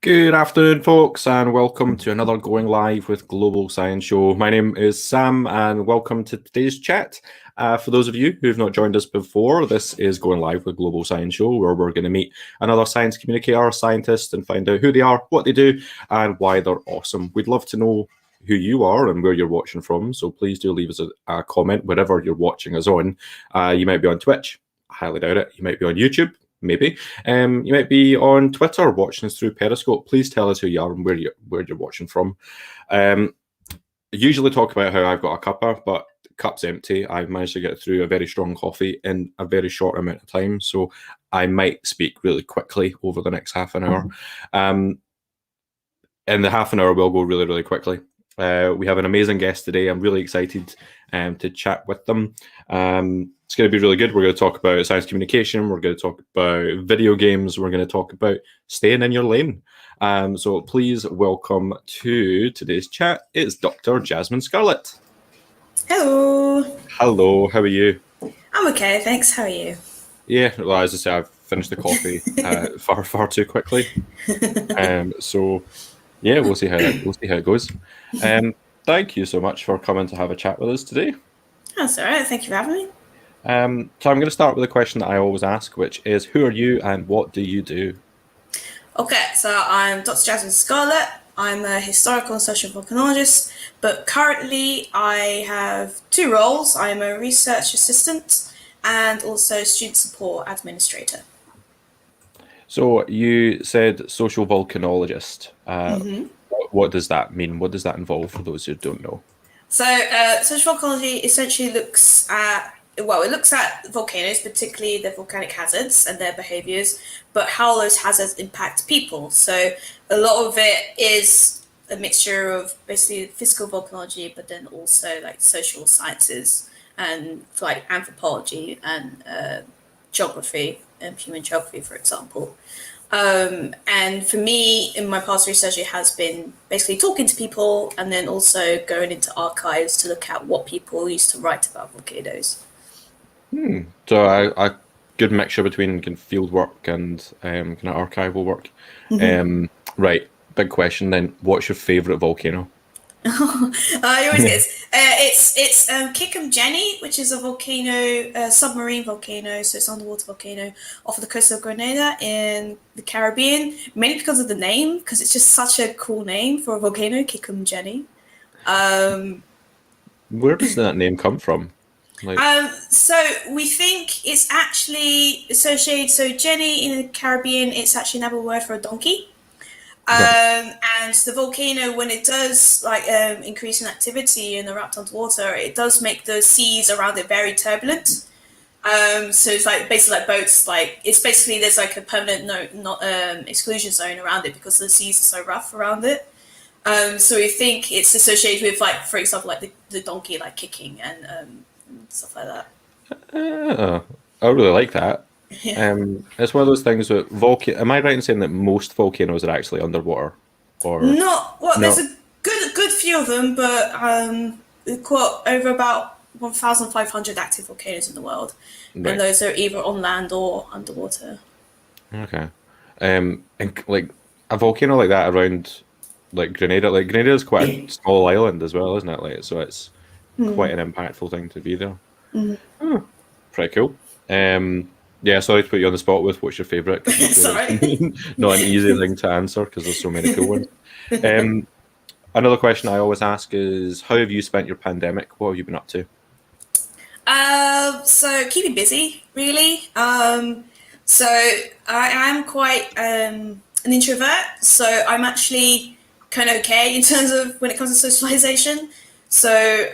Good afternoon, folks, and welcome to another Going Live with Global Science Show. My name is Sam, and welcome to today's chat. For those of you who have not joined us before, this is Going Live with Global Science Show, where we're going to meet another science communicator, scientist, and find out who they are, what they do, and why they're awesome. We'd love to know who you are and where you're watching from, so please do leave us a comment wherever you're watching us on. You might be on Twitch. I highly doubt it. You might be on YouTube. Maybe. You might be on Twitter watching us through Periscope. Please tell us who you are and where you're watching from. I usually talk about how I've got a cuppa, but the cup's empty. I've managed to get through a very strong coffee in a very short amount of time, so I might speak really quickly over the next half an hour. And the half an hour will go really, really quickly. We have an amazing guest today. I'm really excited to chat with them. It's going to be really good. We're going to talk about science communication. We're going to talk about video games. We're going to talk about staying in your lane. So please welcome to today's chat. It's Dr. Jazmin Scarlett. Hello. Hello. How are you? I'm okay, thanks. How are you? Yeah. Well, as I say, I've finished the coffee far too quickly. So yeah, we'll see how it goes. Thank you so much for coming to have a chat with us today. That's all right. Thank you for having me. So I'm going to start with a question that I always ask, which is, who are you and what do you do? Okay, so I'm Dr. Jazmin Scarlett. I'm a historical and social volcanologist, but currently I have two roles. I'm a research assistant and also student support administrator. So you said social volcanologist. What does that mean? What does that involve for those who don't know? So social volcanology essentially looks at volcanoes, particularly the volcanic hazards and their behaviors, but how those hazards impact people. So a lot of it is a mixture of basically physical volcanology, but then also like social sciences and like anthropology and geography and human geography, for example. And for me, in my past research, it has been basically talking to people and then also going into archives to look at what people used to write about volcanoes. So a good mixture between kind of field work and kind of archival work. Right. Big question then. What's your favourite volcano? I always get it's Kikum Jenny, which is a volcano, submarine volcano, so it's underwater volcano off of the coast of Grenada in the Caribbean. Mainly because of the name, because it's just such a cool name for a volcano, Kikum Jenny. Where does that name come from? So we think it's actually associated. So Jenny in the Caribbean, it's actually another word for a donkey. And the volcano, when it does increase in activity and erupt underwater, it does make the seas around it very turbulent. So it's like basically like boats. Like it's basically there's like a permanent exclusion zone around it because the seas are so rough around it. So we think it's associated with like, for example, like the donkey like kicking and stuff like that. I really like that. Yeah. It's one of those things with Am I right in saying that most volcanoes are actually underwater? Or Not well. no? There's a good few of them, but we've got over about 1,500 active volcanoes in the world, Right. and those are either on land or underwater. Okay. And like a volcano like that around like Grenada, like Grenada is quite a small island as well, isn't it? Like so, it's quite an impactful thing to be there. Oh, pretty cool. Yeah, sorry to put you on the spot with what's your favourite. It's all right. Not an easy thing to answer because there's so many cool ones. Another question I always ask is, how have you spent your pandemic? What have you been up to? So keeping busy, really. So I am quite an introvert, so I'm actually kind of okay in terms of when it comes to socialization. So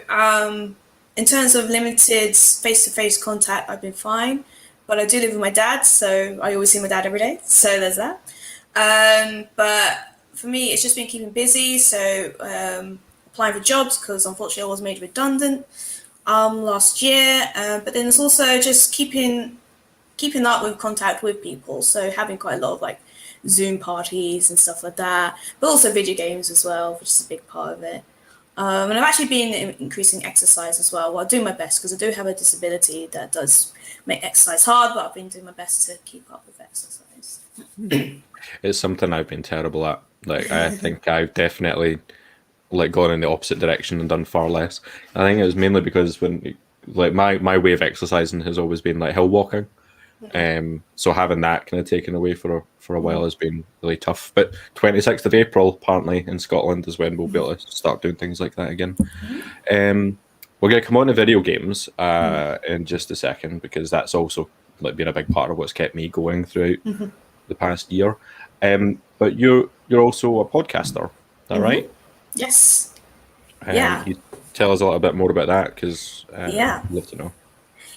in terms of limited face-to-face contact, I've been fine. But I do live with my dad, so I always see my dad every day. So there's that. But for me, it's just been keeping busy. So applying for jobs because unfortunately I was made redundant last year. But then it's also just keeping up with contact with people. So having quite a lot of like Zoom parties and stuff like that, but also video games as well, which is a big part of it. And I've actually been increasing exercise as well. Well, I do my best because I do have a disability that does make exercise hard, but I've been doing my best to keep up with exercise. It's something I've been terrible at. Like, I think I've definitely like gone in the opposite direction and done far less. I think it was mainly because when like my way of exercising has always been like hill walking. So having that kind of taken away for a while has been really tough. But 26th of April, apparently in Scotland, is when we'll be able to start doing things like that again. We're going to come on to video games in just a second, because that's also like been a big part of what's kept me going throughout the past year. But you're also a podcaster, is that right? Yes. Can you tell us a little bit more about that? Because Yeah. I'd love to know.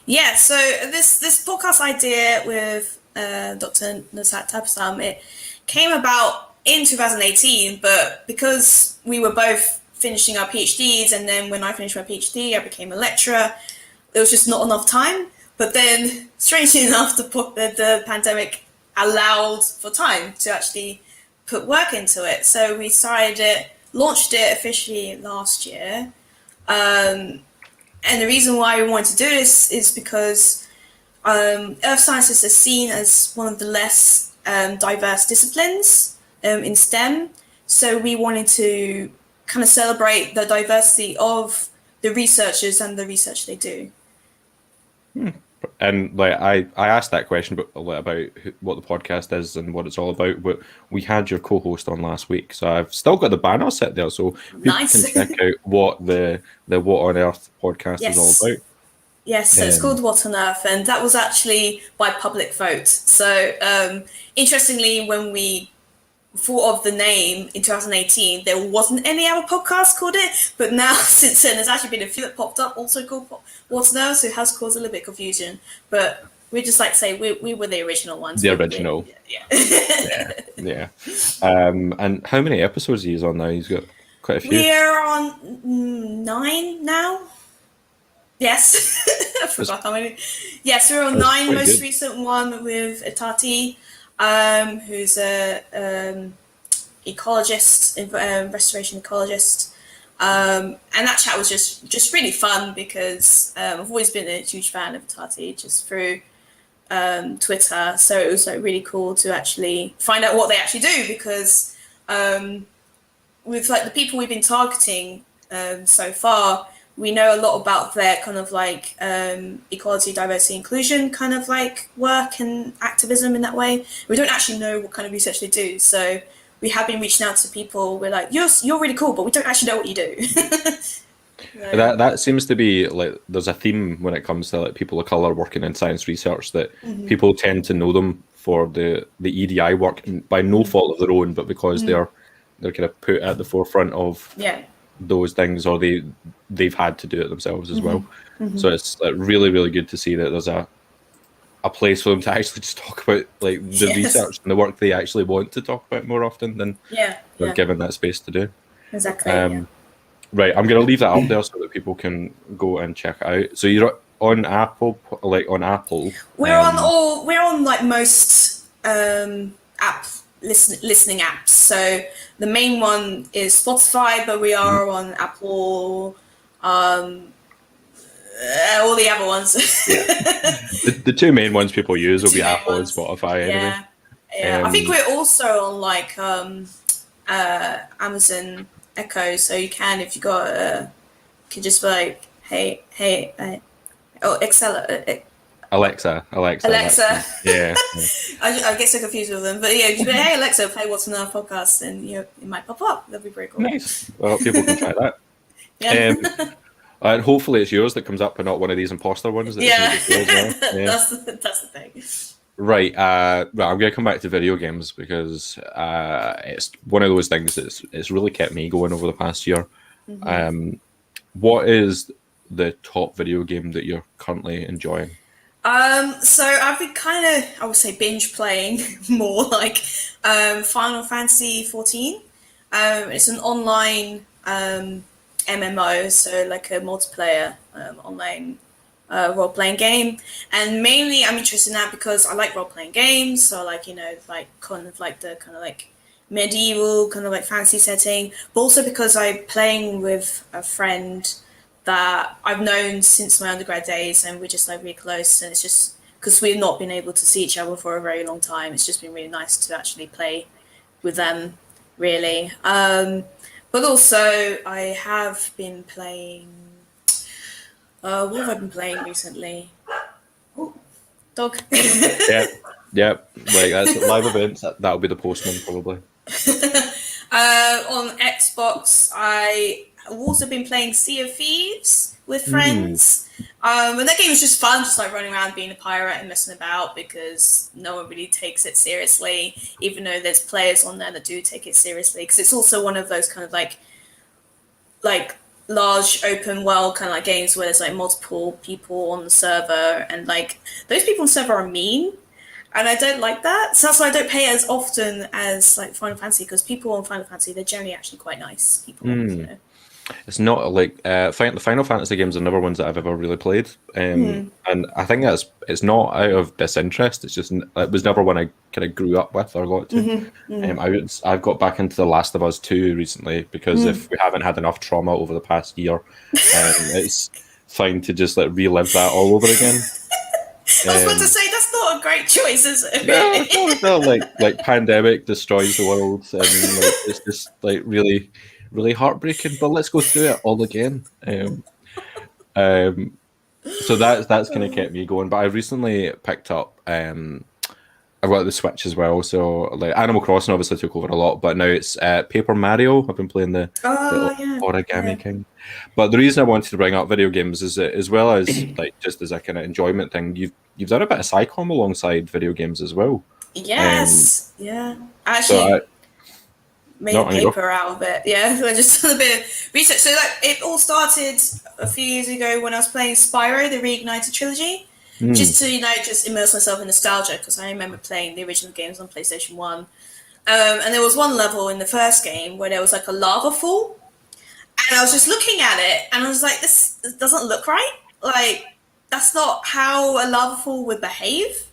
Yeah, so this podcast idea with Dr. Jazmin, it came about in 2018, but because we were both finishing our PhDs, and then when I finished my PhD, I became a lecturer, there was just not enough time. But then, strangely enough, the pandemic allowed for time to actually put work into it. So we launched it officially last year. And the reason why we wanted to do this is because earth sciences are seen as one of the less diverse disciplines in STEM. So we wanted to kind of celebrate the diversity of the researchers and the research they do. And like I asked that question, but about what the podcast is and what it's all about. But we had your co-host on last week, so I've still got the banner set there, so people Nice. can check out what the What on Earth podcast is all about. Yes, so it's called What on Earth, and that was actually by public vote. So interestingly, when we thought of the name in 2018, there wasn't any other podcast called it, but now since then there's actually been a few that popped up also called What's Now, so it has caused a little bit of confusion, but we just like to say we were the original ones. The original. Yeah. And how many episodes are you on now? He's got quite a few. We're on 9 now. Yes. I forgot how many. Yes, we're on 9. Most recent one with Itati, who's a ecologist, restoration ecologist, and that chat was just really fun because I've always been a huge fan of Itati just through Twitter, so it was like really cool to actually find out what they actually do, because with like the people we've been targeting so far, we know a lot about their kind of like equality, diversity, inclusion kind of like work and activism in that way. We don't actually know what kind of research they do. So we have been reaching out to people. We're like, you're really cool, but we don't actually know what you do. That seems to be like there's a theme when it comes to like people of color working in science research, that people tend to know them for the EDI work by no fault of their own, but because they're kind of put at the forefront of those things, or they've had to do it themselves as well. So it's like really, really good to see that there's a place for them to actually just talk about like the research and the work they actually want to talk about more often than they're given that space to do. Exactly. Right, I'm going to leave that up there so that people can go and check it out. So you're on Apple, like on Apple. We're on like most listening apps. So the main one is Spotify, but we are on Apple, all the other ones. The two main ones people use will be Apple and Spotify anyway. Yeah. I think we're also on like Amazon Echo, so you can, if you got can just be like, hey, Alexa. Yeah. I get so confused with them, but yeah, if you go, hey Alexa, play What's in Our Podcast, and it might pop up. That'd be pretty cool. Nice. Well, people can try that. And hopefully it's yours that comes up and not one of these imposter ones. That's the thing. Right. I'm going to come back to video games because it's one of those things it's really kept me going over the past year. What is the top video game that you're currently enjoying? So I've been kind of, I would say, binge playing more like Final Fantasy 14. It's an online MMO, so like a multiplayer online role-playing game, and mainly I'm interested in that because I like role-playing games. So like, like kind of like the kind of like medieval kind of like fantasy setting, but also because I'm playing with a friend that I've known since my undergrad days, and we're just like really close. And it's just because we've not been able to see each other for a very long time. It's just been really nice to actually play with them, really. But also, I have been playing. What have I been playing recently? Oh, dog. Yep. Like that's live events. That'll be the postman probably. On Xbox, I have also been playing Sea of Thieves with friends. And that game was just fun, just like running around being a pirate and messing about, because no one really takes it seriously, even though there's players on there that do take it seriously. Because it's also one of those kind of like large open world kind of like games where there's like multiple people on the server, and like those people on the server are mean. And I don't like that. So that's why I don't play it as often as like Final Fantasy, because people on Final Fantasy, they're generally actually quite nice people. So. It's not like the Final Fantasy games are never ones that I've ever really played, and I think it's not out of disinterest. It's just it was never one I kind of grew up with or got to. I've got back into The Last of Us 2 recently, because if we haven't had enough trauma over the past year, it's fine to just like relive that all over again. I was about to say that's not a great choice, is it? No, like pandemic destroys the world, and like, it's just like really, really heartbreaking. But let's go through it all again. So that's kind of kept me going. But I recently picked up. I've got the Switch as well, so like Animal Crossing obviously took over a lot, but now it's Paper Mario. I've been playing the Origami King. But the reason I wanted to bring up video games is that, as well as like just as a kind of enjoyment thing, you've done a bit of SciComm alongside video games as well. Yes, actually made a paper out of it. Yeah, so I just done a bit of research. So like it all started a few years ago when I was playing Spyro, the Reignited trilogy. Just to just immerse myself in nostalgia, because I remember playing the original games on PlayStation 1. And there was one level in the first game where there was like a lava fall, and I was just looking at it and I was like, this doesn't look right. Like, that's not how a lava fall would behave.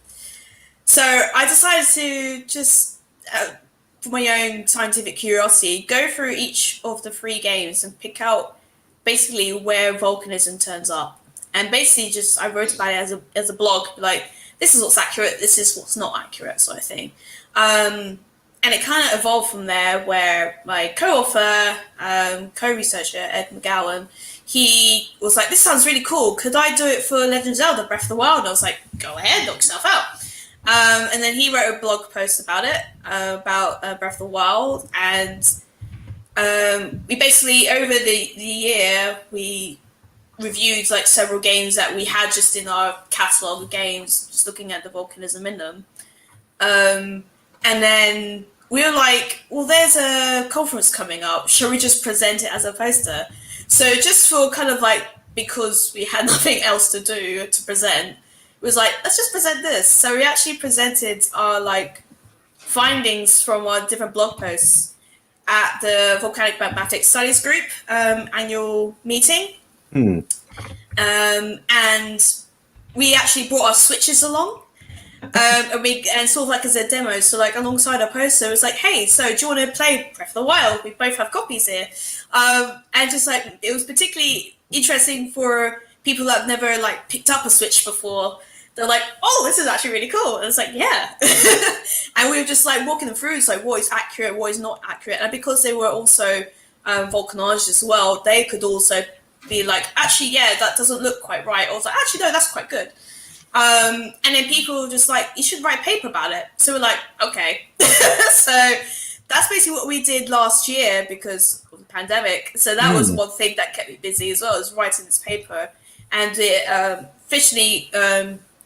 So I decided to just, for my own scientific curiosity, go through each of the 3 games and pick out basically where volcanism turns up. And basically just I wrote about it as a blog, like, this is what's accurate, this is what's not accurate, sort of thing. And it kind of evolved from there, where my co-author, co-researcher, Ed McGowan, he was like, this sounds really cool. Could I do it for Legend of Zelda Breath of the Wild? And I was like, go ahead, knock yourself out. And then he wrote a blog post about it, about Breath of the Wild. And we basically, over the year, we reviewed like several games that we had just in our catalogue of games, just looking at the volcanism in them. And then we were like, well, there's a conference coming up. Shall we just present it as a poster? So just for kind of like, because we had nothing else to do to present, it was like, let's just present this. So we actually presented our like findings from our different blog posts at the Volcanic Mathematics Studies Group annual meeting. And we actually brought our switches along, and sort of like as a demo. So like alongside our poster, it was like, hey, so do you want to play Breath of the Wild? We both have copies here. And just like, it was particularly interesting for people that have never like picked up a Switch before. They're like, oh, this is actually really cool. And it's like, yeah. And we were just like walking them through, it's like what is accurate, what is not accurate. And because they were also volcanologists as well, they could also be like, actually, yeah, that doesn't look quite right. Or I was like, actually, no, that's quite good. And then people were just like, you should write a paper about it. So we're like, okay. So that's basically what we did last year because of the pandemic. So that was one thing that kept me busy as well, was writing this paper. And it officially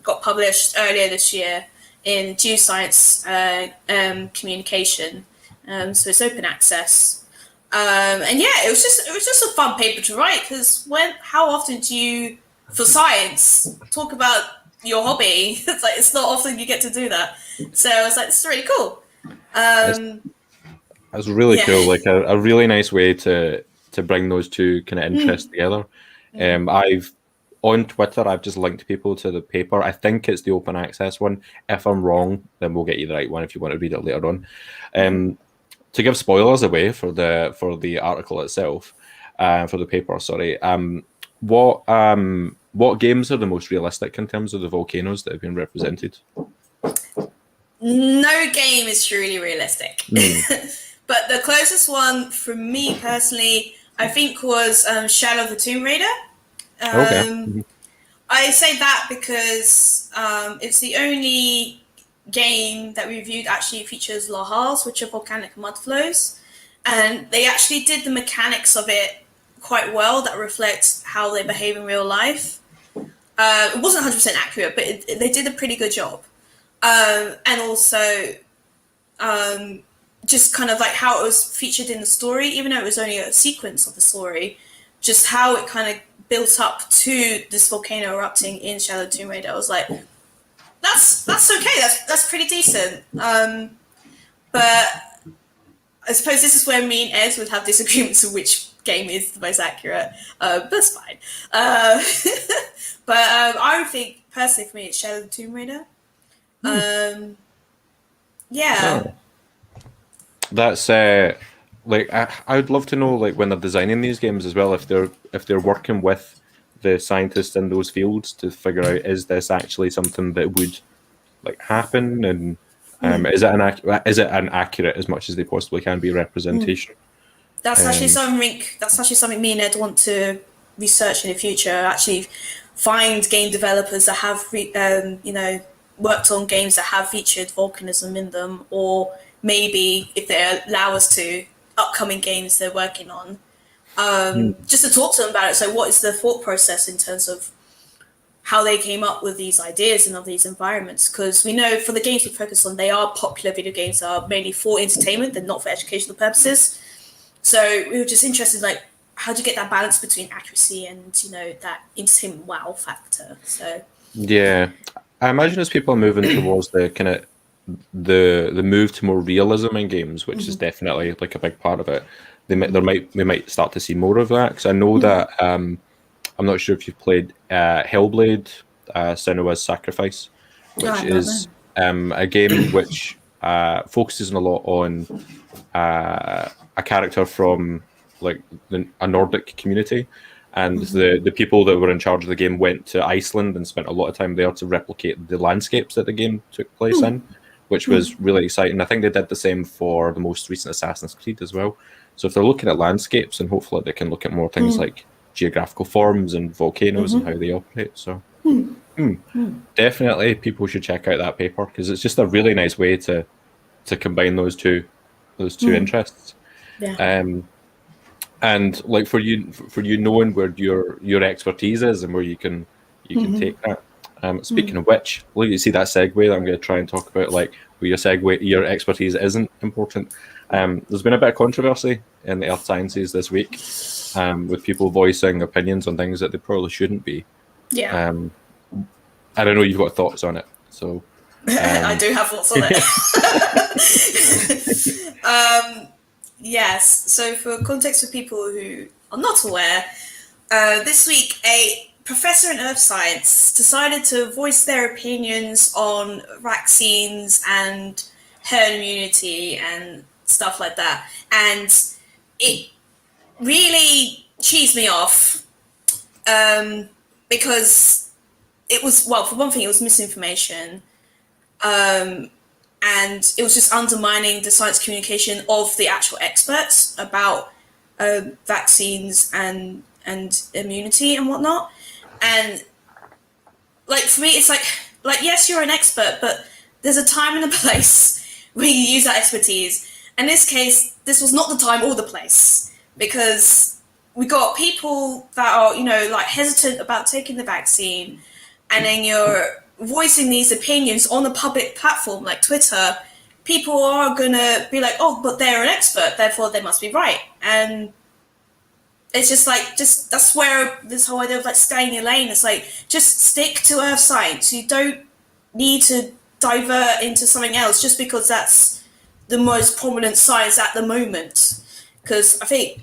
got published earlier this year in Geoscience Communication. So it's open access. And yeah, it was just a fun paper to write, because how often do you, for science, talk about your hobby? It's like, it's not often you get to do that. So I was like, this is really cool. It was really cool, like a really nice way to bring those two kind of interests together. I've on Twitter, I've just linked people to the paper. I think it's the open access one. If I'm wrong, then we'll get you the right one if you want to read it later on. to give spoilers away for the article itself, for the paper, sorry. What games are the most realistic in terms of the volcanoes that have been represented? No game is truly realistic. But the closest one for me personally, I think, was Shadow of the Tomb Raider. Okay. I say that because it's the only game that we reviewed actually features lahars, which are volcanic mud flows. And they actually did the mechanics of it quite well that reflects how they behave in real life. It wasn't 100% accurate, but they did a pretty good job. And also just kind of like how it was featured in the story, even though it was only a sequence of the story, just how it kind of built up to this volcano erupting in Shadow of the Tomb Raider. I was like, that's okay, that's pretty decent. But I suppose this is where me and Ed would have disagreements of which game is the most accurate. But that's fine. But I would think, personally, for me, it's Shadow of the Tomb Raider. Yeah. Oh. That's like I would love to know, like, when they're designing these games as well, if they're working with the scientists in those fields to figure out, is this actually something that would like happen, and is it an accurate as much as they possibly can be representation? That's actually something me and Ed want to research in the future. Actually, find game developers that have worked on games that have featured volcanism in them, or maybe, if they allow us to, upcoming games they're working on. Just to talk to them about it. So, what is the thought process in terms of how they came up with these ideas and of these environments? Because we know for the games we focus on, they are popular video games that are mainly for entertainment and not for educational purposes. So we were just interested, like, how do you get that balance between accuracy and, that entertainment wow factor? So Yeah, I imagine as people are moving towards the kind of the move to more realism in games, which is definitely like a big part of it. We might start to see more of that, because I know that I'm not sure if you've played Hellblade: Senua's Sacrifice, which is a game which focuses a lot on a character from like a Nordic community, and the people that were in charge of the game went to Iceland and spent a lot of time there to replicate the landscapes that the game took place in, which was really exciting. I think they did the same for the most recent Assassin's Creed as well. So if they're looking at landscapes, and hopefully they can look at more things like geographical forms and volcanoes and how they operate. So definitely people should check out that paper, because it's just a really nice way to combine those two interests. yeah. And like for you knowing where your expertise is and where you can take that. Speaking of which, well, you see that segue that I'm going to try and talk about, like where your expertise isn't important. There's been a bit of controversy in the earth sciences this week, with people voicing opinions on things that they probably shouldn't be. Yeah. I don't know, you've got thoughts on it, so I do have thoughts on it. Yes. So, for context for people who are not aware, this week a professor in earth science decided to voice their opinions on vaccines and herd immunity and stuff like that, and it really cheesed me off, because it was, well, for one thing, it was misinformation. And it was just undermining the science communication of the actual experts about vaccines and immunity and whatnot. And like, for me, it's like yes, you're an expert, but there's a time and a place where you use that expertise. In this case, this was not the time or the place, because we got people that are like hesitant about taking the vaccine, and then you're voicing these opinions on a public platform like Twitter. People are gonna be like, oh, but they're an expert, therefore they must be right. And it's just like, that's where this whole idea of like staying in your lane, it's like, just stick to earth science. You don't need to divert into something else just because that's the most prominent science at the moment. Because I think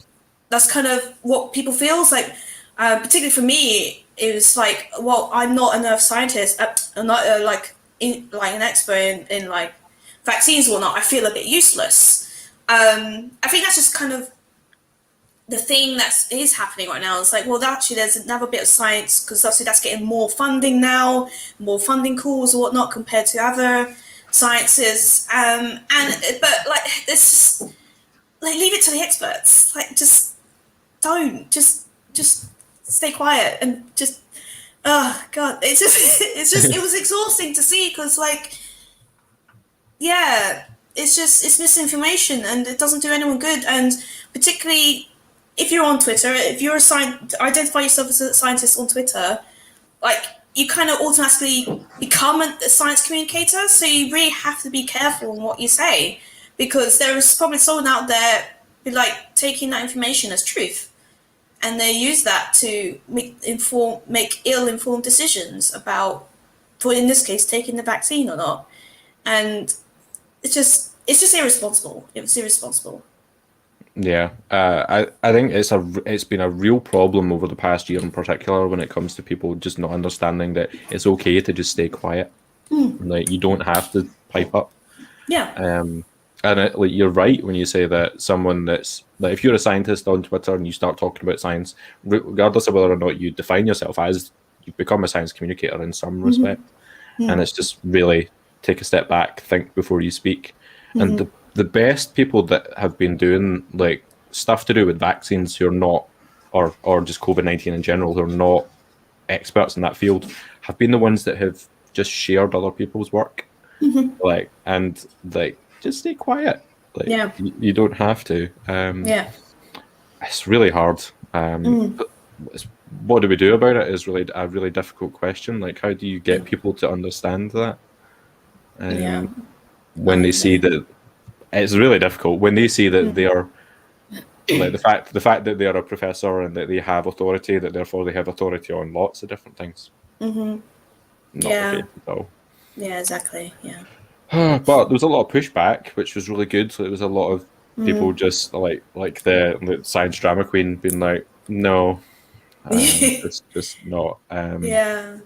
that's kind of what people feel. It's like, particularly for me, it was like, well, I'm not an earth scientist. I'm not an expert in like vaccines or not. I feel a bit useless. I think that's just kind of the thing that is happening right now. It's like, well, actually, there's another bit of science, because obviously that's getting more funding now, more funding calls or whatnot compared to other sciences. But like, it's just like, leave it to the experts. Like, just don't, just stay quiet and just. Oh God, it was exhausting to see, because like, yeah, it's misinformation and it doesn't do anyone good. And particularly if you're on Twitter, if you're identify yourself as a scientist on Twitter, like, you kind of automatically become a science communicator. So you really have to be careful in what you say, because there is probably someone out there who, like, taking that information as truth, and they use that to make ill-informed decisions about, for in this case, taking the vaccine or not. And it's just irresponsible. It was irresponsible. Yeah, I think it's been a real problem over the past year in particular when it comes to people just not understanding that it's okay to just stay quiet. Like, you don't have to pipe up. Yeah. And like, you're right when you say that someone that's like, if you're a scientist on Twitter and you start talking about science, regardless of whether or not you define yourself as, you've become a science communicator in some respect. And it's just really take a step back, think before you speak. And the best people that have been doing like stuff to do with vaccines who are not, or just COVID-19 in general, who are not experts in that field, have been the ones that have just shared other people's work. Like, and like, just stay quiet. Like, Yeah. you don't have to. Yeah. It's really hard. But what do we do about it is really a really difficult question. Like, how do you get people to understand that? Yeah. When they see that, it's really difficult when they see that they are like, the fact that they are a professor and that they have authority, that therefore they have authority on lots of different things. Not Yeah. the case at all. Yeah, exactly. Yeah. But there was a lot of pushback, which was really good. So there was a lot of people just like the science drama queen being like, no, it's just not. Yeah.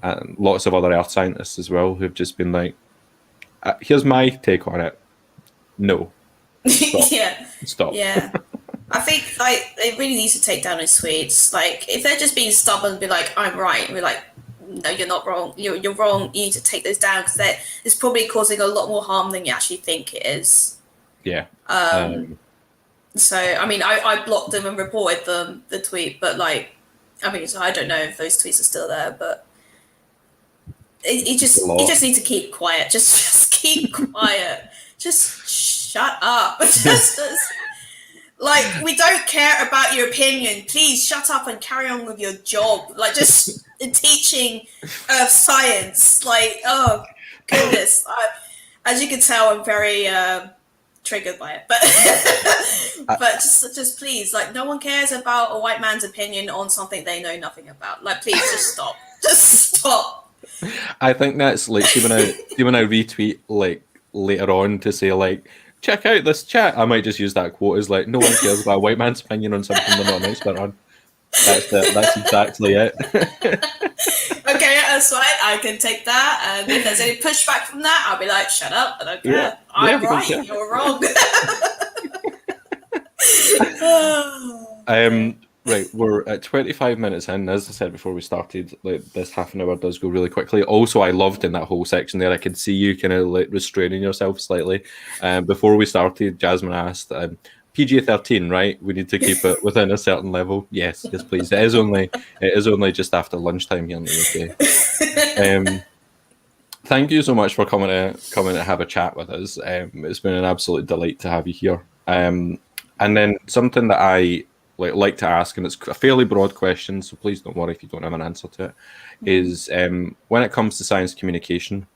And lots of other earth scientists as well who've just been like, here's my take on it. No. Stop. Yeah. Stop. Yeah. I think, like, it really needs to take down its tweets. Like, if they're just being stubborn, be like, I'm right, and we're like, no, you're not wrong. You're wrong. You need to take those down, because it's probably causing a lot more harm than you actually think it is. Yeah. So, I mean, I blocked them and reported them, the tweet, but like, I mean, so I don't know if those tweets are still there, but you just need to keep quiet. Just keep quiet. Just shut up. just like, we don't care about your opinion. Please shut up and carry on with your job. Like, just teaching science. Like, oh goodness. As you can tell, I'm very triggered by it. But just please, like, no one cares about a white man's opinion on something they know nothing about. Like, please, just stop. Just stop. I think that's like, see when I retweet like later on to say like, check out this chat, I might just use that quote as like, no one cares about a white man's opinion on something they're not an expert on. That's exactly it. Okay, that's fine. I can take that. And if there's any pushback from that, I'll be like, shut up. I don't care. Yeah. I'm Yeah, right. yeah. You're wrong. Right, we're at 25 minutes in. As I said before we started, like, this half an hour does go really quickly. Also, I loved in that whole section there, I could see you kind of like restraining yourself slightly. Before we started, Jasmine asked, PG-13, right? We need to keep it within a certain level. Yes, please. It is only just after lunchtime here in the UK. Thank you so much for coming to have a chat with us. It's been an absolute delight to have you here. And then something that I like to ask, and it's a fairly broad question, so please don't worry if you don't have an answer to it, is when it comes to science communication,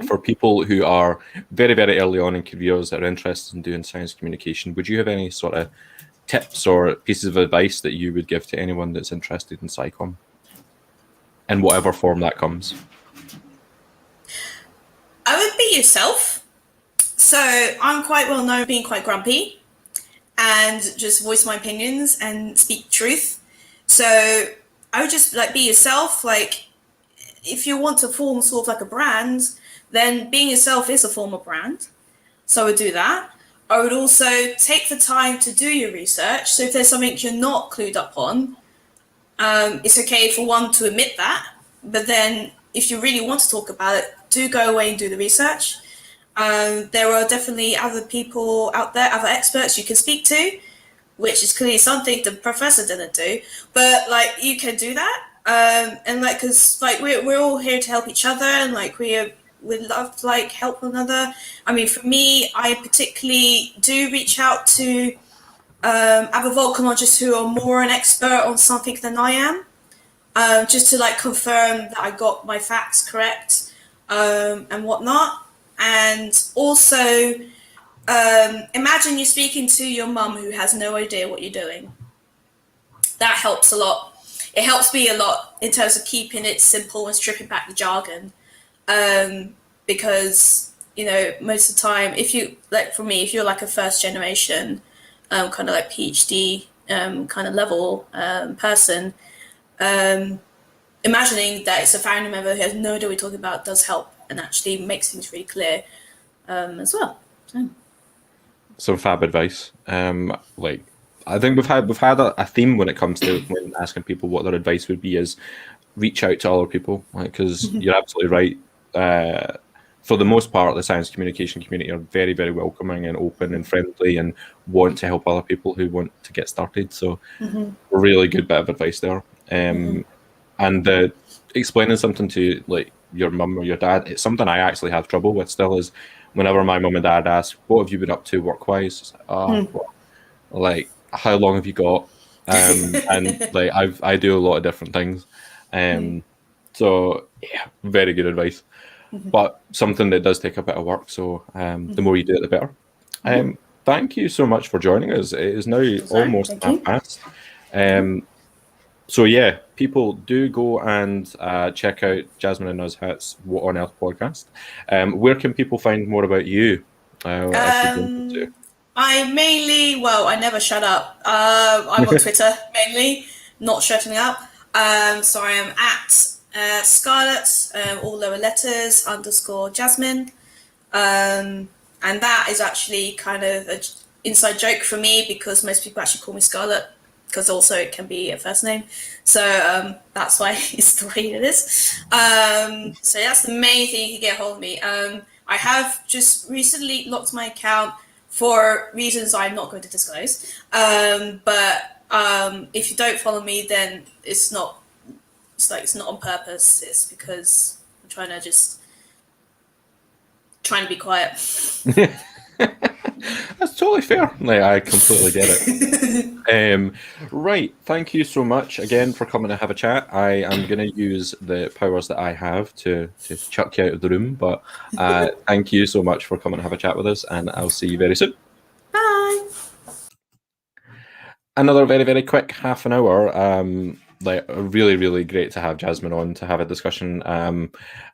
for people who are very, very early on in careers that are interested in doing science communication, would you have any sort of tips or pieces of advice that you would give to anyone that's interested in SciComm, in whatever form that comes? I would be yourself. So I'm quite well known for being quite grumpy and just voice my opinions and speak truth. So I would just like be yourself. Like, if you want to form sort of like a brand, then being yourself is a form of brand. So I would do that. I would also take the time to do your research. So if there's something you're not clued up on, it's okay for one to admit that. But then if you really want to talk about it, do go away and do the research. There are definitely other people out there, other experts you can speak to, which is clearly something the professor didn't do. But like, you can do that. And like, because like we're all here to help each other, and like we love to like help one another. I mean, for me, I particularly do reach out to other volcanologists who are more an expert on something than I am, just to like confirm that I got my facts correct, and whatnot. And also, imagine you're speaking to your mum who has no idea what you're doing. That helps a lot. It helps me a lot in terms of keeping it simple and stripping back the jargon. Because, you know, most of the time, if you, like for me, if you're like a first generation, kind of like PhD kind of level person, imagining that it's a family member who has no idea what we're talking about does help, and actually makes things really clear as well. Some fab advice. Like, I think we've had a theme when it comes to when asking people what their advice would be is reach out to other people, because you're absolutely right. For the most part, the science communication community are very, very welcoming and open and friendly, and want to help other people who want to get started. So, a really good bit of advice there. And explaining something to like your mum or your dad, it's something I actually have trouble with still. Is whenever my mum and dad ask, "What have you been up to work-wise?" Like, how long have you got? And like I do a lot of different things. So yeah, very good advice. But something that does take a bit of work. So the more you do it, the better. Thank you so much for joining us. It is now almost half past. So yeah, people do go and check out Jasmine and Nuzhat's What on Earth podcast. Where can people find more about you? I mainly, well, I never shut up. I'm on Twitter mainly, not shutting up. So I am at Scarlett, all lower letters, _Jasmine. And that is actually kind of an inside joke for me, because most people actually call me Scarlett, because also it can be a first name. So that's why it's the way it is. So that's the main thing you can get hold of me. I have just recently locked my account for reasons I'm not going to disclose. But if you don't follow me, then it's not on purpose. It's because I'm trying to be quiet. That's totally fair. Like, I completely get it. Right. Thank you so much again for coming to have a chat. I am going to use the powers that I have to chuck you out of the room. But thank you so much for coming to have a chat with us, and I'll see you very soon. Bye. Another very, very quick half an hour. Like, really, really great to have Jasmine on to have a discussion.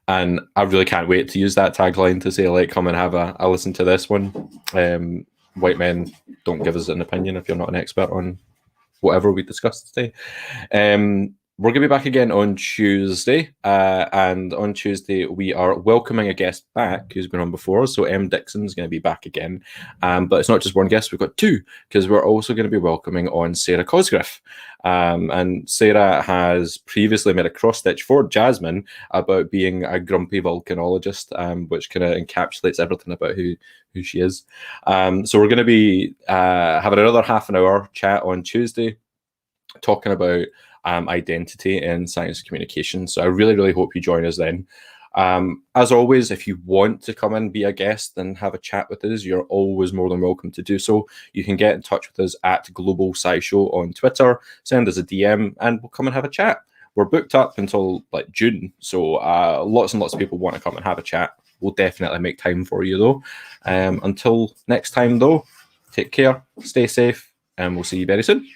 And I really can't wait to use that tagline to say, like, come and have a listen to this one. White men don't give us an opinion if you're not an expert on whatever we discussed today. We're going to be back again on Tuesday. And on Tuesday, we are welcoming a guest back who's been on before. So M. Dixon's going to be back again. But it's not just one guest, we've got two, because we're also going to be welcoming on Sarah Cosgriff. And Sarah has previously made a cross-stitch for Jasmine about being a grumpy volcanologist, which kind of encapsulates everything about who she is. So we're going to be having another half an hour chat on Tuesday, talking about identity in science communication. So I really, really hope you join us then. As always, if you want to come and be a guest and have a chat with us, you're always more than welcome to do so. You can get in touch with us at Global Sci Show on Twitter, send us a DM, and we'll come and have a chat. We're booked up until like June, so lots and lots of people want to come and have a chat. We'll definitely make time for you though. Until next time though, take care, stay safe, and we'll see you very soon.